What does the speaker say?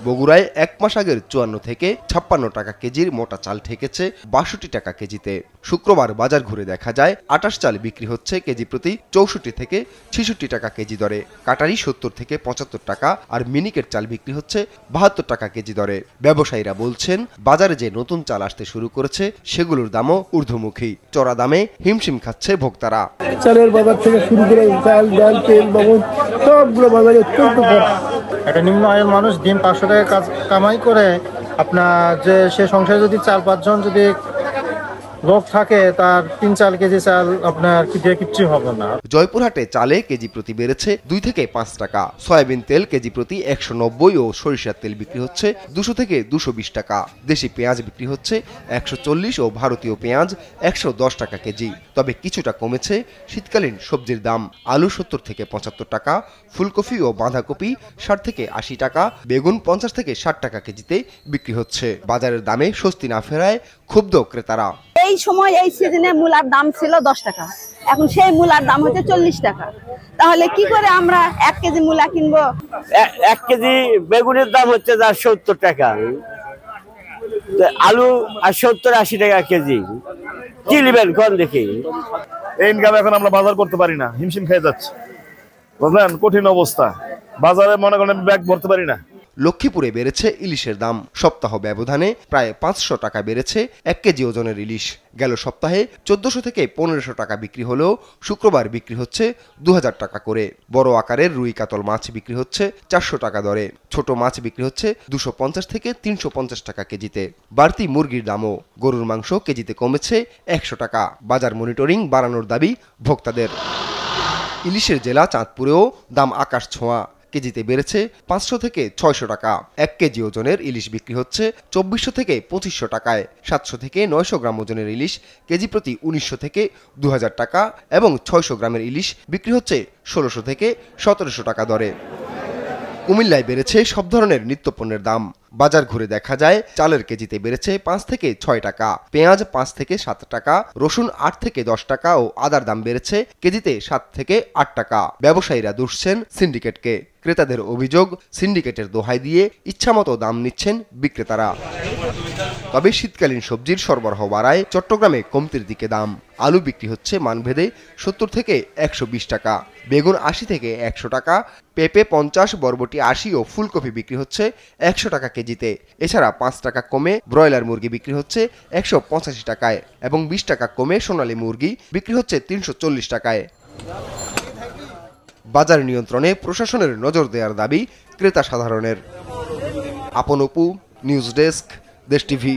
বগুড়ায় ১ মাস আগের ৫৪ থেকে ৫৬ টাকা কেজির মোটা চাল ঠেকেছে ৬২ টাকা কেজিতে। শুক্রবার বাজার ঘুরে দেখা যায় ২৮ চাল বিক্রি হচ্ছে কেজি প্রতি ৬৪ থেকে ৬৬ টাকা কেজি দরে, কাটারি ৭০ থেকে ৭৫ টাকা আর মিনিকেট চাল বিক্রি হচ্ছে ৭২ টাকা কেজি দরে। ব্যবসায়ীরা বলছেন বাজারে যে নতুন চাল আসতে শুরু করেছে সেগুলোর দামও ঊর্ধ্বমুখী। চড়া দামে হিমশিম খাচ্ছে ভোক্তারা। চালের বাজার থেকে শুরু করে চাল, ডাল, তেল, বাবদ সবগুলো বাজারে অত্যন্ত কম। একটা নিম্ন আয়ের মানুষ দিন ৫০০ টাকা কামাই করে আপনার যে সে সংসারে যদি ৪-৫ জন যদি লোক থাকে তার ৩-৪ কেজি চাল আপনার দিয়ে কিচ্ছু হবে না। জয়পুরহাটে চালে কেজি প্রতি বেড়েছে ২ থেকে ৫ টাকা, সয়াবিন তেল কেজি প্রতি ১৯০ ও সরিষার তেল বিক্রি হচ্ছে ২০০ থেকে ২২০ টাকা। দেশি পেঁয়াজ বিক্রি হচ্ছে ১৪০ ও ভারতীয় পেঁয়াজ ১১০ টাকা কেজি। তবে কিছুটা কমেছে শীতকালীন সবজির দাম। আলু ৭০ থেকে ৭৫ টাকা, ফুলকপি ও বাঁধাকপি ৬০ থেকে ৮০ টাকা, বেগুন ৫০ থেকে ৬০ টাকা কেজিতে বিক্রি হচ্ছে। বাজারের দামে স্বস্তি না ফেরায় ক্ষুব্ধ ক্রেতারা। এই সময় এই সিজনে মূলার দাম ছিল ১০ টাকা, এখন সেই মূলার দাম হচ্ছে ৪০ টাকা। তাহলে কি করে আমরা ১ কেজি মূলা কিনবো? ১ কেজি বেগুনের দাম হচ্ছে ৭০ টাকা, আলু আর ৭০-৮০ টাকা কেজি। কি নেবেন কোন দেখি? এই ইনকাম এখন আমরা বাজার করতে পারি না, হিমশিম খেয়ে যাচ্ছে, বুঝলেন? কঠিন অবস্থা, বাজারে মনে করেন ব্যাগ ভরতে পারি না। লক্ষ্মীপুরে বেড়েছে ইলিশের দাম। সপ্তাহ ব্যবধানে প্রায় ৫০০ টাকা বেড়েছে ১ কেজি ওজনের ইলিশ। গেল সপ্তাহে ১৪০০ থেকে ১৫০০ টাকা বিক্রি হলেও শুক্রবার বিক্রি হচ্ছে ২০০০ টাকা করে। বড় আকারের রুই কাতল মাছ বিক্রি হচ্ছে ৪০০ টাকা দরে, ছোট মাছ বিক্রি হচ্ছে ২৫০ থেকে ৩৫০ টাকা কেজিতে। বাড়তি মুরগির দামও। গরুর মাংস কেজিতে কমেছে ১০০ টাকা। বাজার মনিটরিং বাড়ানোর দাবি ভোক্তাদের। ইলিশের জেলা চাঁদপুরেও দাম আকাশ ছোঁয়া। কেজিতে বেড়েছে ৫০০ থেকে ৬০০ টাকা। ১ কেজি ওজনের ইলিশ বিক্রি হচ্ছে ২৪০০ থেকে ২৫০০ টাকায়। ৭০০ থেকে ৯০০ গ্রাম ওজনের ইলিশ কেজি প্রতি ১৯০০ থেকে ২০০০ টাকা এবং ৬০০ গ্রামের ইলিশ বিক্রি হচ্ছে ১৬০০ থেকে ১৭০০ টাকা দরে। কুমিল্লায় বেড়েছে সব ধরনের নিত্যপণ্যের দাম। বাজার ঘুরে দেখা যায় চালের কেজিতে বেড়েছে ৫ থেকে ৬ টাকা, পেঁয়াজ ৫ থেকে ৭ টাকা, রসুন ৮ থেকে ১০ টাকা ও আদার দাম বেড়েছে কেজিতে ৭ থেকে ৮ টাকা। ব্যবসায়ীরা দুষছেন সিন্ডিকেটকে। ক্রেতাদের অভিযোগ, সিন্ডিকেটের দোহাই দিয়ে ইচ্ছামতো দাম নিচ্ছেন বিক্রেতারা। তবে শীতকালীন সবজির সরবরাহ বাড়ায় চট্টগ্রামে কমতির দিকে দাম। আলু বিক্রি হচ্ছে মানভেদে ৭০ থেকে ১২০ টাকা, বেগুন ৮০ থেকে ১০০ টাকা, পেঁপে ৫০, বরবটি ৮০ ও ফুলকপি বিক্রি হচ্ছে ১০০ টাকা কেজিতে। এছাড়া ৫ টাকা কমে ব্রয়লার মুরগি বিক্রি হচ্ছে ১৮৫ টাকায় এবং ২০ টাকা কমে সোনালী মুরগি বিক্রি হচ্ছে ৩৪০ টাকায়। বাজার নিয়ন্ত্রণে প্রশাসনের নজর দেওয়ার দাবি ক্রেতা সাধারণের। আপন অপু, নিউজ ডেস্ক, দেশ টিভি।